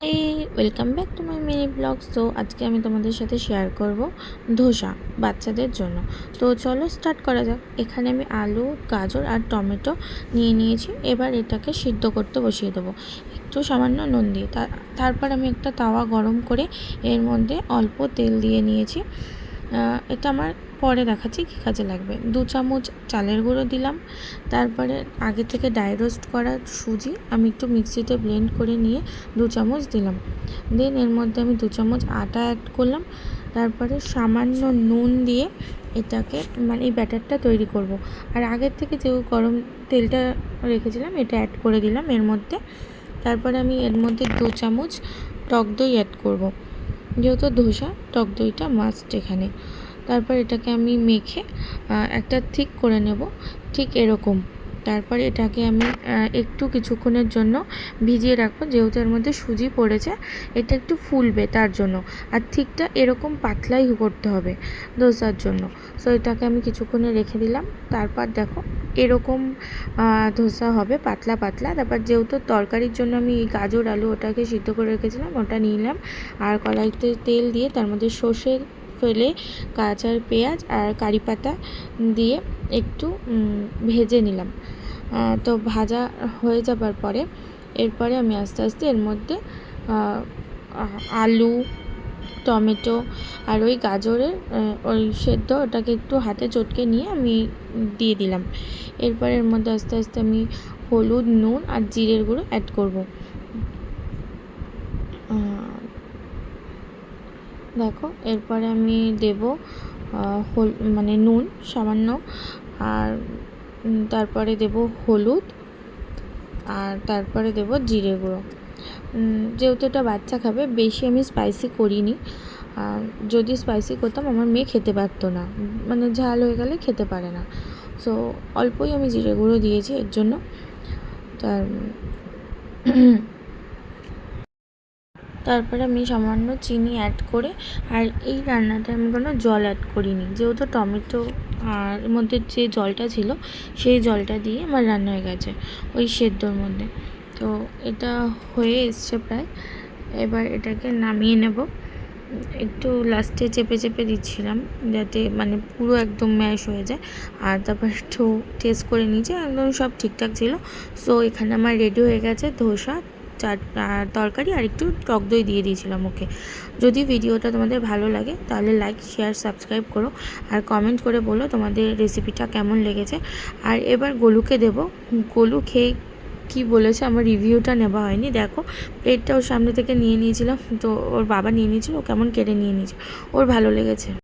এই welcome back to my mini blog. তো আজকে আমি তোমাদের সাথে শেয়ার করব ধোসা বাচ্চাদের জন্য। তো চলো স্টার্ট করা যাক। এখানে আমি আলু, গাজর আর টমেটো নিয়ে নিয়েছি। এবার এটাকে সিদ্ধ করতে বসিয়ে দেবো একটু সামান্য নুন দিয়ে। তারপর আমি একটা তাওয়া গরম করে এর মধ্যে অল্প তেল দিয়ে নিয়েছি। এটা আমার পরে দেখাচ্ছি কী কাজে লাগবে। 2 চামচ চালের গুঁড়ো দিলাম। তারপরে আগে থেকে ড্রাই রোস্ট করা সুজি আমি একটু মিক্সিতে ব্লেন্ড করে নিয়ে 2 চামচ দিলাম। দেন এর মধ্যে আমি 2 চামচ আটা অ্যাড করলাম। তারপরে সামান্য নুন দিয়ে এটাকে এই ব্যাটারটা তৈরি করব। আর আগের থেকে যে গরম তেলটা রেখেছিলাম এটা অ্যাড করে দিলাম এর মধ্যে। তারপরে আমি এর মধ্যে 2 চামচ টক দই অ্যাড করব, যেহেতু ধোসা টক দইটা মাস্ট এখানে। তারপর এটাকে আমি মেখে একটা ঠিক করে নেব, ঠিক এরকম। তারপরে এটাকে আমি একটু কিছুক্ষণের জন্য ভিজিয়ে রাখবো, যেহেতু এর মধ্যে সুজি পড়েছে এটা একটু ফুলবে তার জন্য। আর ঠিকটা এরকম পাতলাই করতে হবে ধোসার জন্য। সো এটাকে আমি কিছুক্ষণে রেখে দিলাম। তারপর দেখো এরকম ধোসা হবে পাতলা পাতলা। তারপর যেহেতু তরকারির জন্য আমি গাজর আলু ওটাকে সিদ্ধ করে রেখেছিলাম ওটা নিলাম। আর কড়াইতে তেল দিয়ে তার মধ্যে সর্ষে ফেলে কাঁচা পেঁয়াজ আর কারি পাতা দিয়ে একটু ভেজে নিলাম। তো ভাজা হয়ে যাবার পরে এরপরে আমি আস্তে আস্তে এর মধ্যে আলু, টমেটো আর ওই গাজরের ওই সেদ্ধ ওটাকে একটু হাতে চটকে নিয়ে আমি দিয়ে দিলাম। এরপর এর মধ্যে আস্তে আস্তে আমি হলুদ, নুন আর জিরের গুঁড়ো অ্যাড করব। দেখো এরপরে আমি দেব নুন সামান্য, আর তারপরে দেব হলুদ, আর তারপরে দেব জিরে গুঁড়ো। যেহেতু এটা বাচ্চা খাবে বেশি আমি স্পাইসি করিনি। যদি স্পাইসি করতাম আমার মেয়ে খেতে পারতো না, ঝাল হয়ে গেলে খেতে পারে না। সো অল্পই আমি জিরে গুঁড়ো দিয়েছি এর জন্য। তারপরে আমি সামান্য চিনি অ্যাড করে, আর এই রান্নাটা আমি কোনো জল অ্যাড করিনি, যেহেতু টমেটো আর এর মধ্যে যে জলটা ছিল সেই জলটা দিয়ে আমার রান্না হয়ে গেছে ওই সেদ্ধর মধ্যে। তো এটা হয়ে এসছে প্রায়। এবার এটাকে নামিয়ে নেব। একটু লাস্টে চেপে চেপে দিচ্ছিলাম যাতে পুরো একদম ম্যাশ হয়ে যায়। আর তারপর একটু টেস্ট করে নিয়েছি, একদম সব ঠিকঠাক ছিল। সো এখানে আমার রেডি হয়ে গেছে ধোসা, তরকারি আর একটু টক দই দিয়ে দিয়েছিলাম ওকে। যদি ভিডিওটা তোমাদের ভালো লাগে তাহলে লাইক, শেয়ার, সাবস্ক্রাইব করো আর কমেন্ট করে বলো তোমাদের রেসিপিটা কেমন লেগেছে। আর এবার গোলুকে দেব। গোলু খেয়ে কি বলেছে, আমার রিভিউটা নেওয়া হয়নি। দেখো প্লেটটা ওর সামনে থেকে নিয়ে নিয়েছিলাম, তো ওর বাবা নিয়ে নিয়েছিল, ও কেমন কেড়ে নিয়ে নিয়েছে, ওর ভালো লেগেছে।